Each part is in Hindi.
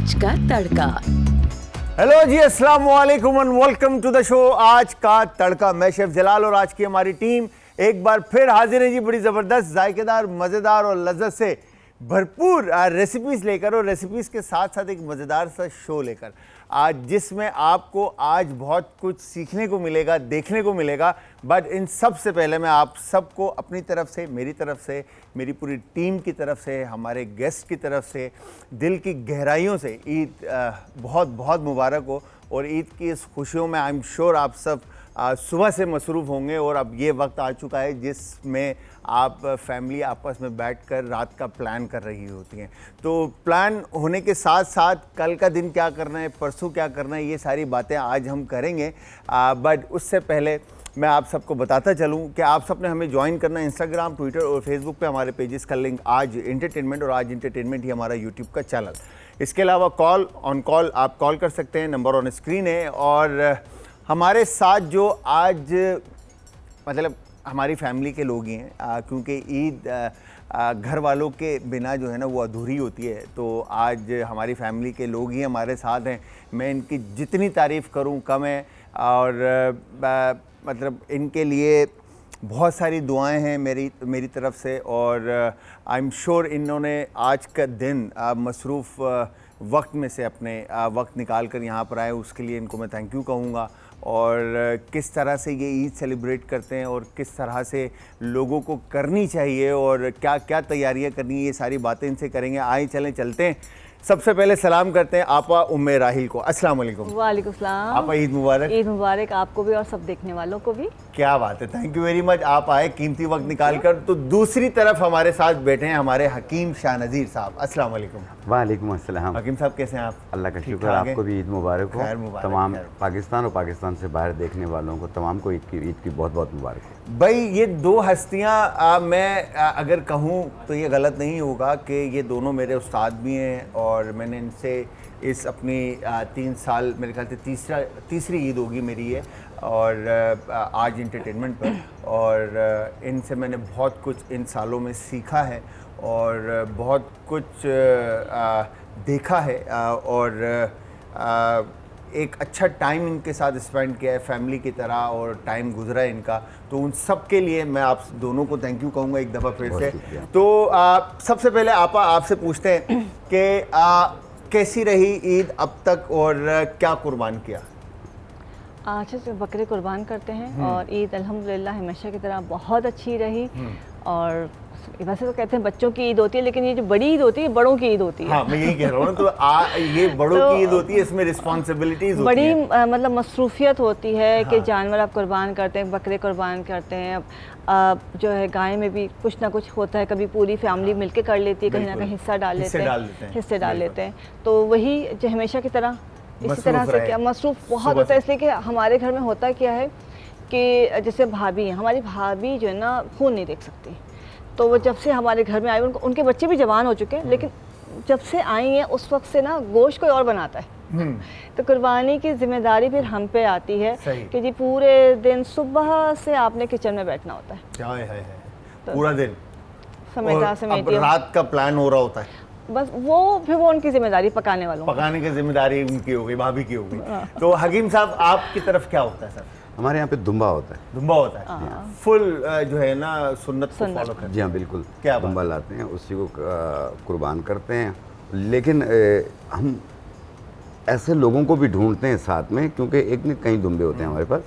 आज का तड़का। हेलो जी, अस्सलाम वालेकुम and welcome to the show आज का तड़का। मैं शेफ जलाल और आज की हमारी टीम एक बार फिर हाजिर है जी, बड़ी ज़बरदस्त, जायकेदार, मज़ेदार और लज्जत से भरपूर रेसिपीज़ लेकर और रेसिपीज़ के साथ साथ एक मज़ेदार सा शो लेकर आज, जिसमें आपको आज बहुत कुछ सीखने को मिलेगा, देखने को मिलेगा। बट इन सब से पहले मैं आप सबको अपनी तरफ से, मेरी पूरी टीम की तरफ से, हमारे गेस्ट की तरफ से दिल की गहराइयों से ईद बहुत बहुत मुबारक हो। और ईद की इस खुशियों में आई एम श्योर आप सब सुबह से मसरूफ़ होंगे और अब ये वक्त आ चुका है जिसमें आप फैमिली आपस में बैठकर रात का प्लान कर रही होती हैं। तो प्लान होने के साथ साथ कल का दिन क्या करना है, परसों क्या करना है, ये सारी बातें आज हम करेंगे। बट उससे पहले मैं आप सबको बताता चलूं कि आप सब ने हमें ज्वाइन करना है इंस्टाग्राम, ट्विटर और फेसबुक पे हमारे पेजेस का लिंक आज इंटरटेनमेंट, और आज इंटरटेनमेंट ही हमारा यूट्यूब का चैनल। इसके अलावा कॉल आप कॉल कर सकते हैं, नंबर ऑन स्क्रीन है। और हमारे साथ जो आज मतलब हमारी फैमिली के लोग ही हैं, क्योंकि ईद घर वालों के बिना जो है ना वो अधूरी होती है। तो आज हमारी फैमिली के लोग ही हमारे साथ हैं। मैं इनकी जितनी तारीफ़ करूं कम है। और मतलब इनके लिए बहुत सारी दुआएं हैं मेरी तरफ से। और आई एम श्योर इन्होंने आज का दिन मसरूफ़ वक्त में से अपने वक्त निकाल कर यहाँ पर आए, उसके लिए इनको मैं थैंक यू कहूँगा। और किस तरह से ये ईद सेलिब्रेट करते हैं और किस तरह से लोगों को करनी चाहिए और क्या क्या तैयारियां करनी है, ये सारी बातें इनसे करेंगे। आए चलते हैं। सबसे पहले सलाम करते हैं आपा उम्मे राहिल को। अस्सलाम वालेकुम। वालेकुम सलाम। आपा ईद मुबारक। ईद मुबारक आपको भी और सब देखने वालों को भी। क्या बात है, थैंक यू वेरी मच, आप आए कीमती वक्त निकाल कर। तो दूसरी तरफ हमारे साथ बैठे हैं हमारे हकीम शाह नज़ीर साहब। अस्सलाम वालेकुम। वालेकुम अस्सलाम। हकीम साहब कैसे हैं आप? अल्लाह का शुक्र, आपको भी ईद मुबारक हो। खैर मुबारक। तमाम पाकिस्तान और पाकिस्तान से बाहर देखने वालों को तमाम को ईद की बहुत बहुत मुबारक हो। भाई ये दो हस्तियां मैं अगर कहूँ तो ये गलत नहीं होगा कि ये दोनों मेरे उस्ताद भी हैं और मैंने इनसे इस अपनी 3 साल, मेरे ख्याल से तीसरी ईद होगी मेरी ये, और आज इंटरटेनमेंट पर। और इनसे मैंने बहुत कुछ इन सालों में सीखा है और बहुत कुछ देखा है और एक अच्छा टाइम इनके साथ स्पेंड किया है फैमिली की तरह, और टाइम गुजरा है इनका। तो उन सब के लिए मैं आप दोनों को थैंक यू कहूँगा एक दफ़ा फिर से। तो सबसे पहले आपसे पूछते हैं कि कैसी रही ईद अब तक और क्या कुर्बान किया? अच्छे से बकरे कुर्बान करते हैं और ईद अल्हम्दुलिल्लाह हमेशा की तरह बहुत अच्छी रही। और वैसे तो कहते हैं बच्चों की ईद होती है, लेकिन ये जो बड़ी ईद होती है बड़ों की ईद होती है। हाँ, मैं यही कह रहा हूँ ना। तो ये बड़ों की ईद होती है, इसमें रिस्पॉन्सिबिलिटीज होती बड़ी है। मतलब मसरूफियत होती है। हाँ। कि जानवर आप कुर्बान करते हैं, बकरे कुर्बान करते हैं। जो है गाय में भी कुछ ना कुछ होता है, कभी पूरी फैमिली मिलके कर लेती है, कहीं ना कहीं हिस्सा डाल लेते हैं। तो वही जो हमेशा की तरह इसी तरह से क्या मसरूफ़ बहुत होता है। इसलिए कि हमारे घर में होता क्या है कि जैसे भाभी हैं, हमारी भाभी जो है ना खून नहीं देख सकती। तो वो जब से हमारे घर में आई, उनके बच्चे भी जवान हो चुके हैं, लेकिन जब से आई हैं उस वक्त से ना गोश्त कोई और बनाता है। तो कुर्बानी की जिम्मेदारी फिर हम पे आती है कि जी पूरे दिन सुबह से आपने किचन में बैठना होता है। तो पूरा दिन समेटा रात का प्लान हो रहा होता है बस। फिर वो उनकी जिम्मेदारी पकाने वालों, पकाने की जिम्मेदारी उनकी हो गई, भाभी की हो गई। तो हकीम साहब आपकी तरफ क्या होता है? सर हमारे यहाँ पे दुम्बा होता है। दुम्बा होता है, फुल जो है ना सुन्नत को फॉलो करते हैं। जी हाँ बिल्कुल। क्या दुम्बा लाते हैं, उसी को कुर्बान करते हैं। लेकिन हम ऐसे लोगों को भी ढूंढते हैं साथ में, क्योंकि एक न कई दुम्बे होते हैं हमारे पास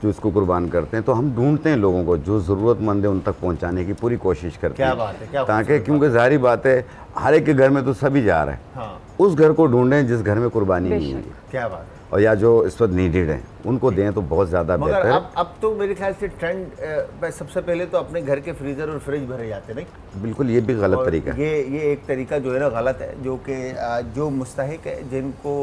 जो इसको कुर्बान करते हैं। तो हम ढूंढते हैं लोगों को जो ज़रूरतमंद है उन तक पहुंचाने की पूरी कोशिश करते हैं। क्या बात है, क्या ताकि क्योंकि जाहिर बात है हर एक के घर में तो सभी जा रहे हैं। हाँ। उस घर को ढूंढें जिस घर में कुर्बानी नहीं हुई। क्या बात है। और या जो इस वक्त नीडेड हैं उनको दें तो बहुत ज़्यादा बेहतर है। अब तो मेरे ख्याल से ट्रेंड सबसे पहले तो अपने घर के फ्रीज़र और फ्रिज भरे जाते नहीं। बिल्कुल, ये भी गलत तरीका है। ये एक तरीका जो है ना गलत है, जो कि जो मुस्तहिक है, जिनको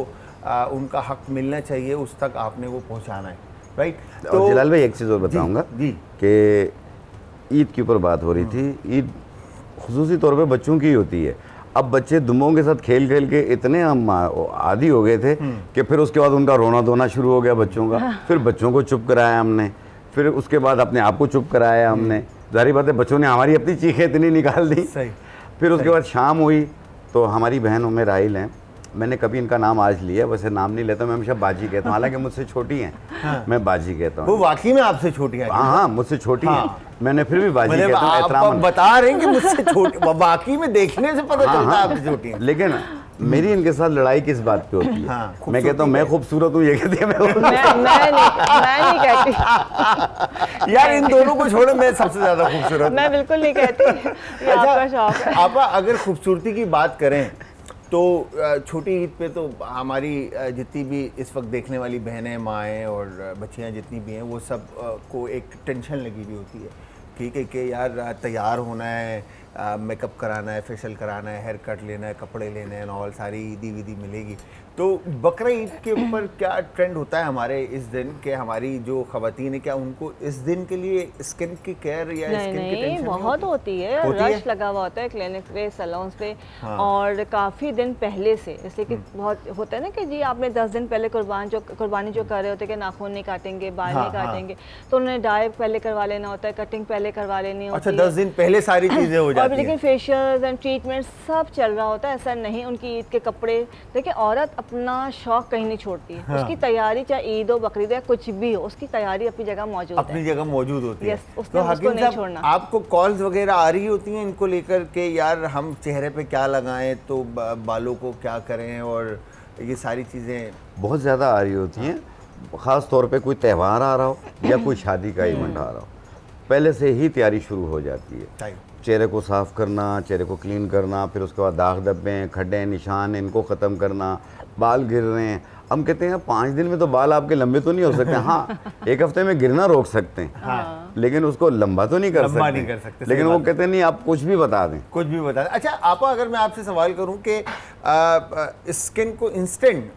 उनका हक मिलना चाहिए उस तक आपने वो पहुँचाना है, राइट। तो जलाल भाई एक चीज़ और बताऊँगा जी कि ईद के ऊपर बात हो रही थी। ईद खुसूसी तौर पे बच्चों की होती है। अब बच्चे दुम्बों के साथ खेल खेल के इतने हम आदी हो गए थे कि फिर उसके बाद उनका रोना धोना शुरू हो गया बच्चों का। फिर बच्चों को चुप कराया हमने, फिर उसके बाद अपने आप को चुप कराया हमने। जाहिर बात है बच्चों ने हमारी अपनी चीखें इतनी निकाल दी। सही। फिर उसके बाद शाम हुई तो हमारी बहन उम्मे राहिल हैं, मैंने कभी इनका नाम आज लिया, वैसे नाम नहीं लेता, मैं हमेशा बाजी कहता हूँ, हालांकि मुझसे छोटी हैं। हाँ। मैं बाजी कहता वो हूँ। वाकई में आपसे छोटी है? हाँ हाँ, मुझसे छोटी हाँ। हैं, मैंने फिर भी बाजी मतलब कहता हूँ आप एहतरामन। बता रहे हैं कि मुझसे छोटी, वाकई में देखने से पता चलता है आपसे छोटी है। लेकिन मेरी इनके साथ लड़ाई किस बात पे होती है? हाँ, मैं कहता हूँ मैं खूबसूरत हूँ, ये कहती है मैं नहीं कहती। यार इन दोनों को छोड़ो, मैं सबसे ज्यादा खूबसूरत। मैं बिल्कुल नहीं कहती, ये आपका शौक है। आपा अगर खूबसूरती की बात करें तो छोटी ईद पे तो हमारी जितनी भी इस वक्त देखने वाली बहनें, माएँ और बच्चियाँ जितनी भी हैं, वो सब को एक टेंशन लगी हुई होती है, ठीक है, कि यार तैयार होना है, मेकअप कराना है, फेशियल कराना है, हेयर कट लेना है, कपड़े लेने हैं और सारी ईदी विदी मिलेगी। तो बकरा ईद के ऊपर क्या ट्रेंड होता है हमारे इस दिन के? हमारी जो ख़वातीन है, क्या उनको इस दिन के लिए स्किन की केयर या स्किन की टेंशन नहीं बहुत होती है, रश लगा हुआ होता है क्लिनिक पे, सैलून्स पे। हाँ। और काफ़ी दिन पहले से, इसलिए कि बहुत होता है ना कि जी आपने 10 दिन पहले कुर्बानी जो कर रहे होते हैं कि नाखून नहीं काटेंगे, बाल नहीं काटेंगे, तो उन्हें डाई पहले करवा लेना होता है, कटिंग पहले करवा लेनी होती है। अच्छा, 10 दिन पहले सारी चीज़ें हो जाती हैं। लेकिन फेशियल्स एंड ट्रीटमेंट सब चल रहा होता है, ऐसा नहीं। उनकी ईद के कपड़े देखिए, औरत अपना शौक कहीं नहीं छोड़ती है। हाँ। उसकी तैयारी चाहे ईद हो, बकरीद हो या कुछ भी हो, उसकी तैयारी अपनी जगह मौजूद है, अपनी जगह मौजूद होती है। उसने उसको नहीं छोड़ना। आपको कॉल्स वगैरह आ रही होती हैं इनको लेकर के, यार हम चेहरे पे क्या लगाएं, तो बालों को क्या करें, और ये सारी चीज़ें बहुत ज़्यादा आ रही होती हैं। ख़ास तौर पे कोई त्यौहार आ रहा हो या कोई शादी का इवेंट आ रहा हो, पहले से ही तैयारी शुरू हो जाती है। चेहरे को साफ़ करना, चेहरे को क्लीन करना, फिर उसके बाद दाग धब्बे, खड्डे, निशान, इनको ख़त्म करना, बाल गिर रहे हैं। हम कहते हैं 5 दिन में तो बाल आपके लंबे तो नहीं हो सकते। हाँ, 1 हफ्ते में गिरना रोक सकते हैं। हाँ। लेकिन उसको लंबा तो नहीं कर सकते। लेकिन वो कहते हैं नहीं, आप कुछ भी बता दें, कुछ भी बता दें। अच्छा आपा, अगर मैं आपसे सवाल करूं कि स्किन को इंस्टेंट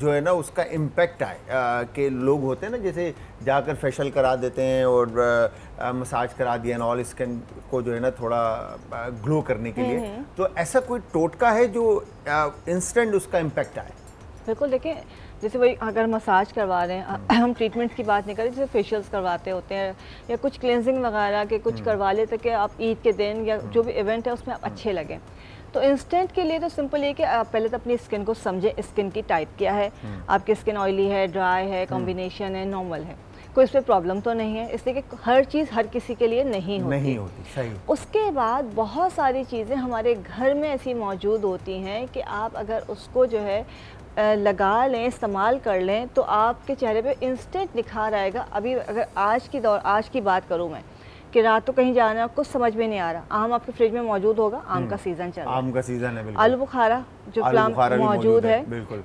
जो है ना उसका इम्पैक्ट आए, कि लोग होते हैं ना जैसे जाकर फेशियल करा देते हैं और मसाज करा दिया एंड ऑल, स्किन को जो है ना थोड़ा ग्लो करने के लिए, तो ऐसा कोई टोटका है जो इंस्टेंट उसका इम्पैक्ट आए? बिल्कुल, देखिए जैसे वही अगर मसाज करवा रहे हैं, हम ट्रीटमेंट्स की बात नहीं करें, जैसे फेशियल्स करवाते होते हैं या कुछ क्लेंजिंग वगैरह के कुछ करवा लेते कि आप ईद के दिन या जो भी इवेंट है उसमें आप अच्छे लगें। तो इंस्टेंट के लिए तो सिंपल ये कि आप पहले तो अपनी स्किन को समझें, स्किन की टाइप क्या है, आपकी स्किन ऑयली है, ड्राई है, कॉम्बिनेशन है, नॉर्मल है, कोई इस पर प्रॉब्लम तो नहीं है। इसलिए कि हर चीज़ हर किसी के लिए नहीं होती। सही। उसके बाद बहुत सारी चीज़ें हमारे घर में ऐसी मौजूद होती हैं कि आप अगर उसको जो है लगा लें, इस्तेमाल कर लें, तो आपके चेहरे पे इंस्टेंट निखार आएगा। अभी अगर आज की बात करूं मैं कि रात को कहीं जाना है, कुछ समझ में नहीं आ रहा, आम आपके फ्रिज में मौजूद होगा, आम का सीज़न चल रहा है, आम का सीज़न है, बिल्कुल। आलू बुखारा जो प्लाम मौजूद है,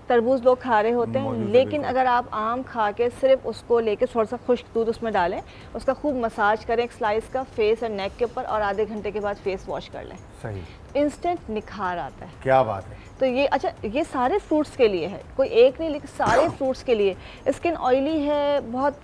तरबूज लोग खा रहे होते हैं, लेकिन अगर आप आम खा के सिर्फ उसको लेके थोड़ा सा खुश्क दूध उसमें डालें, उसका खूब मसाज करें एक स्लाइस का फेस और नेक के ऊपर, और आधे घंटे के बाद फेस वॉश कर लें, सही, इंस्टेंट निखार आता है। क्या बात है। तो ये अच्छा, ये सारे फ्रूट्स के लिए है, कोई एक नहीं, लेकिन सारे फ्रूट्स के लिए। स्किन ऑयली है, बहुत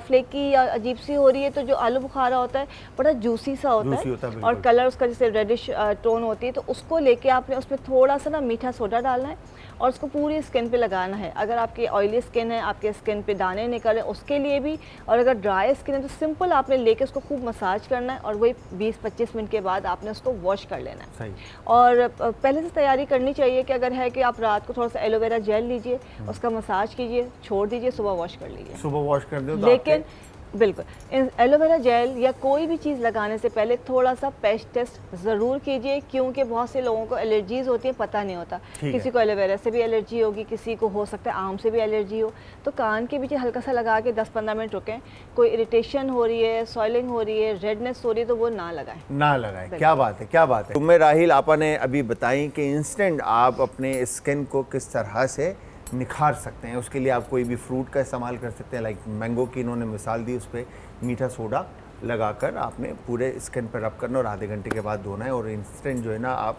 फ्लेकी या अजीब सी हो रही है, तो जो आलू बुखारा होता है बड़ा जूसी सा होता है और कलर उसका जैसे रेडिश टोन होती है, तो उसको लेके आपने उसमें थोड़ा सा ना मीठा सोडा डालना है और उसको पूरी स्किन पे लगाना है। अगर आपकी ऑयली स्किन है, आपके स्किन पे दाने निकले, उसके लिए भी, और अगर ड्राई स्किन है तो सिंपल आपने लेके उसको खूब मसाज करना है और वही 20-25 मिनट के बाद आपने उसको वॉश कर लेना है। सही। और पहले से तैयारी करनी चाहिए कि अगर है कि आप रात को थोड़ा सा एलोवेरा जेल लीजिए, उसका मसाज कीजिए, छोड़ दीजिए, सुबह वॉश कर लीजिए। सुबह वॉश कर दो। लेकिन बिल्कुल एलोवेरा जेल या कोई भी चीज़ लगाने से पहले थोड़ा सा पेस्ट टेस्ट ज़रूर कीजिए, क्योंकि बहुत से लोगों को एलर्जीज़ होती है, पता नहीं होता। किसी को एलोवेरा से भी एलर्जी होगी, किसी को हो सकता है आम से भी एलर्जी हो, तो कान के पीछे हल्का सा लगा के 10-15 मिनट रुकें। कोई इरिटेशन हो रही है, सॉइलिंग हो रही है, रेडनेस हो रही है, तो वो ना लगाएं। क्या बात है, क्या बात है। तुम्हें राहिल आपा ने अभी बताई कि इंस्टेंट आप अपने स्किन को किस तरह से निखार सकते हैं। उसके लिए आप कोई भी फ्रूट का इस्तेमाल कर सकते हैं, लाइक मैंगो की इन्होंने मिसाल दी, उस पर मीठा सोडा लगाकर आपने पूरे स्किन पर रब करना और आधे घंटे के बाद धोना है, और इंस्टेंट जो है ना आप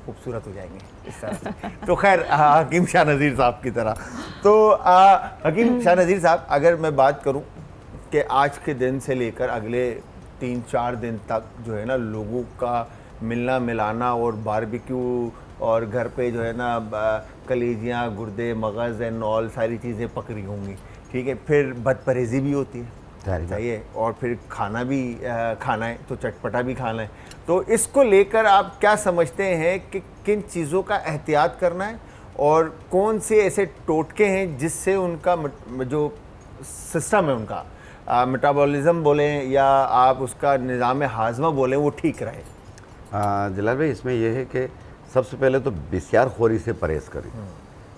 खूबसूरत हो जाएंगे इस तरह से। तो खैर हकीम शाह नज़ीर साहब की तरह। तो हकीम शाह नज़ीर साहब, अगर मैं बात करूं कि आज के दिन से लेकर अगले 3-4 दिन तक जो है ना लोगों का मिलना मिलाना और बारबेक्यू और घर पे जो है ना कलेजियाँ, गुर्दे, मगज़ एंड ऑल सारी चीज़ें पकड़ी होंगी, ठीक है। फिर बदपरहेज़ी भी होती है, चाहिए, और फिर खाना भी खाना है तो चटपटा भी खाना है। तो इसको लेकर आप क्या समझते हैं कि किन चीज़ों का एहतियात करना है और कौन से ऐसे टोटके हैं जिससे उनका जो सिस्टम है उनका मेटाबॉलिज्म बोलें या आप उसका निज़ाम हाजमा बोलें वो ठीक रहे? जलाल भाई, इसमें यह है कि सबसे पहले तो बिस्यारखोरी से परहेज़ करें,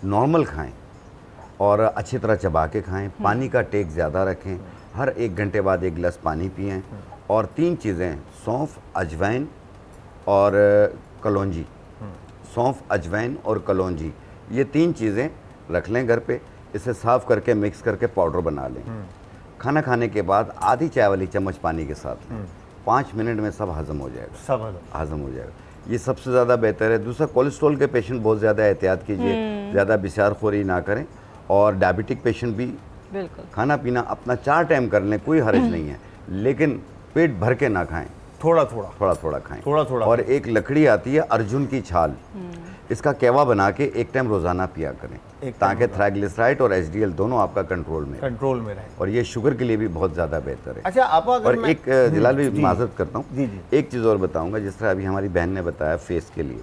नॉर्मल खाएं और अच्छी तरह चबा के खाएं, पानी का टेक ज़्यादा रखें, हर 1 घंटे बाद 1 गिलास पानी पिएं, और 3 चीज़ें सौंफ, अजवाइन और कलौंजी, सौंफ, अजवाइन और कलौंजी, ये 3 चीज़ें रख लें घर पे, इसे साफ़ करके मिक्स करके पाउडर बना लें। खाना खाने के बाद आधी चाय वाली चम्मच पानी के साथ लें, 5 मिनट में सब हज़म हो जाएगा, सब हज़म हो जाएगा। ये सबसे ज़्यादा बेहतर है। दूसरा, कोलेस्ट्रॉल के पेशेंट बहुत ज़्यादा एहतियात कीजिए, ज़्यादा बिस्यारखोरी ना करें, और डायबिटिक पेशेंट भी बिल्कुल खाना पीना अपना 4 टाइम कर लें, कोई हर्ज नहीं है, लेकिन पेट भर के ना खाएं, थोड़ा थोड़ा खाएं, थोड़ा। और एक लकड़ी आती है अर्जुन की छाल, इसका केवा बना के 1 टाइम रोज़ाना पिया करें, ताकि ट्राइग्लिसराइड और एचडीएल दोनों आपका कंट्रोल में रहे, और ये शुगर के लिए भी बहुत ज़्यादा बेहतर है। अच्छा, आप और एक जलाल भाई, माजरत करता हूँ, एक चीज़ और बताऊँगा, जिस तरह अभी हमारी बहन ने बताया फेस के लिए,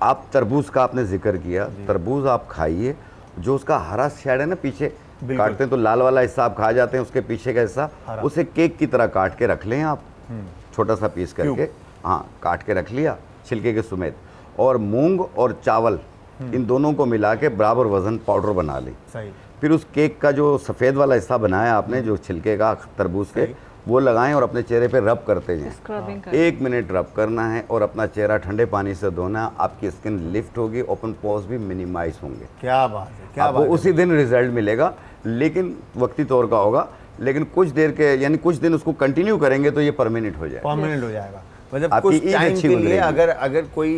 आप तरबूज का आपने जिक्र किया, तरबूज आप खाइए, जो उसका हरा शेड है ना, पीछे काटते हैं तो लाल वाला हिस्सा आप खा जाते हैं, उसके पीछे का हिस्सा उसे केक की तरह काट के रख लें आप, छोटा सा पीस करके, हाँ, काट के रख लिया छिलके के समेत, और मूंग और चावल इन दोनों को मिला के बराबर वजन पाउडर बना लें। फिर उस केक का जो सफ़ेद वाला हिस्सा बनाया आपने, जो छिलके का तरबूज के, वो लगाएं और अपने चेहरे पे रब करते जाएं, 1 मिनट रब करना है, और अपना चेहरा ठंडे पानी से धोना, आपकी स्किन लिफ्ट होगी, ओपन पोर्स भी मिनिमाइज होंगे। क्या बात है, क्या आपको बात है। उसी दिन रिजल्ट मिलेगा, लेकिन वक्ती तौर का होगा, लेकिन कुछ देर के, यानी कुछ दिन उसको कंटिन्यू करेंगे तो ये परमानेंट हो जाएगा, मतलब आपकी कुछ टाइम अच्छी के लिए। गुजरेगी। अगर कोई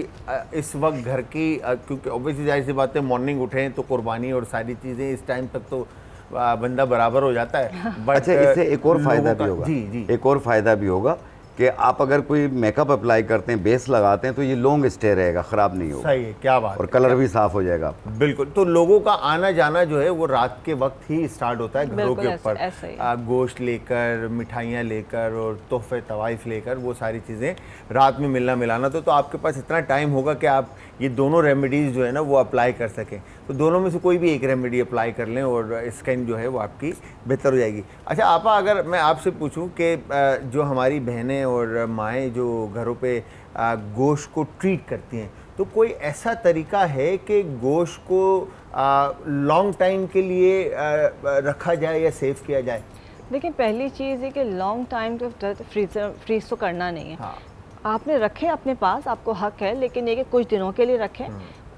इस वक्त घर की, क्योंकि ऑब्वियसली जाहिर सी बात है, मॉर्निंग उठें तो कुर्बानी और सारी चीज़ें इस टाइम तक तो बंदा बराबर हो जाता है। बट अच्छा, इससे एक और फायदा भी होगा, जी, एक और फायदा भी होगा कि आप अगर कोई मेकअप अप्लाई करते हैं, बेस लगाते हैं, तो ये लॉन्ग स्टे रहेगा, ख़राब नहीं होगा। सही है, क्या बात और है, कलर भी साफ़ हो जाएगा। बिल्कुल। तो लोगों का आना जाना जो है वो रात के वक्त ही स्टार्ट होता है घरों के ऊपर, गोश्त लेकर, मिठाइयाँ लेकर और तोहफे तवाइफ लेकर, वो सारी चीज़ें रात में मिलना मिलाना। तो आपके पास इतना टाइम होगा कि आप ये दोनों रेमेडीज़ जो है ना वो अप्लाई कर सकें। तो दोनों में से कोई भी एक रेमेडी अप्लाई कर लें और स्किन जो है वो आपकी बेहतर हो जाएगी। अच्छा आपा, अगर मैं आपसे पूछूं कि जो हमारी बहनें और माएँ जो घरों पे गोश्त को ट्रीट करती हैं, तो कोई ऐसा तरीका है कि गोश्त को लॉन्ग टाइम के लिए रखा जाए या सेव किया जाए? देखिए, पहली चीज़ है कि लॉन्ग टाइम तो फ्रीज तो करना नहीं है। हाँ। आपने रखे अपने पास, आपको हक है, लेकिन ये कि कुछ दिनों के लिए रखें,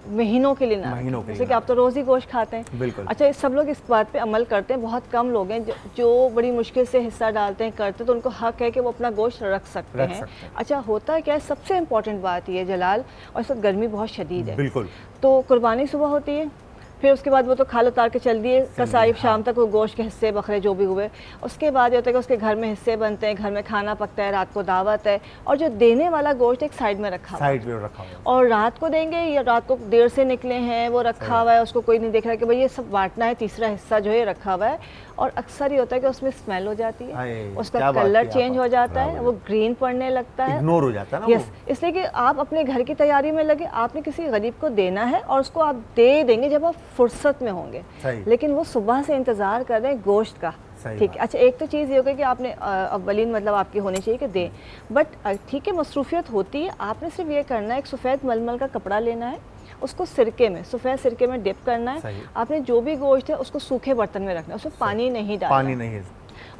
महीनों के लिए ना, जैसे कि आप तो रोज़ ही गोश्त खाते हैं। बिल्कुल। अच्छा, सब लोग इस बात पे अमल करते हैं, बहुत कम लोग हैं जो बड़ी मुश्किल से हिस्सा डालते हैं, करते, तो उनको हक है कि वो अपना गोश्त रख सकते हैं। अच्छा, होता है क्या है, सबसे इम्पोर्टेंट बात ये जलाल, और इस वक्त गर्मी बहुत शदीद है, बिल्कुल, तो कुर्बानी सुबह होती है, फिर उसके बाद वो तो खाल उतार के चल दिए कसाई, शाम तक वो गोश्त के हिस्से बकरे जो भी हुए, उसके बाद ये होता है कि उसके घर में हिस्से बनते हैं, घर में खाना पकता है, रात को दावत है, और जो देने वाला गोश्त एक साइड में रखा हुआ है, और रात को देंगे या रात को देर से निकले हैं वो रखा हुआ है, उसको कोई नहीं देख रहा कि भाई ये सब बांटना है, तीसरा हिस्सा जो है रखा हुआ है, और अक्सर ये होता है कि उसमें स्मेल हो जाती है, उसका कलर चेंज हो जाता है, वो ग्रीन पड़ने लगता है, इग्नोर हो जाता है ना। यस, इसलिए कि आप अपने घर की तैयारी में लगे, आपने किसी गरीब को देना है और उसको आप दे देंगे जब आप फुर्सत में होंगे, लेकिन वो सुबह से इंतज़ार कर रहे हैं गोश्त का। ठीक है। अच्छा, एक तो चीज़ ये हो गई कि आपने अव्वलीन मतलब आपकी होनी चाहिए कि दें, बट ठीक है, मसरूफियत होती है, आपने सिर्फ ये करना है, एक सफ़ेद मलमल का कपड़ा लेना है, उसको सिरके में, सफ़ेद सिरके में डिप करना है, आपने जो भी गोश्त है उसको सूखे बर्तन में रखना है, उसमें पानी नहीं डालना,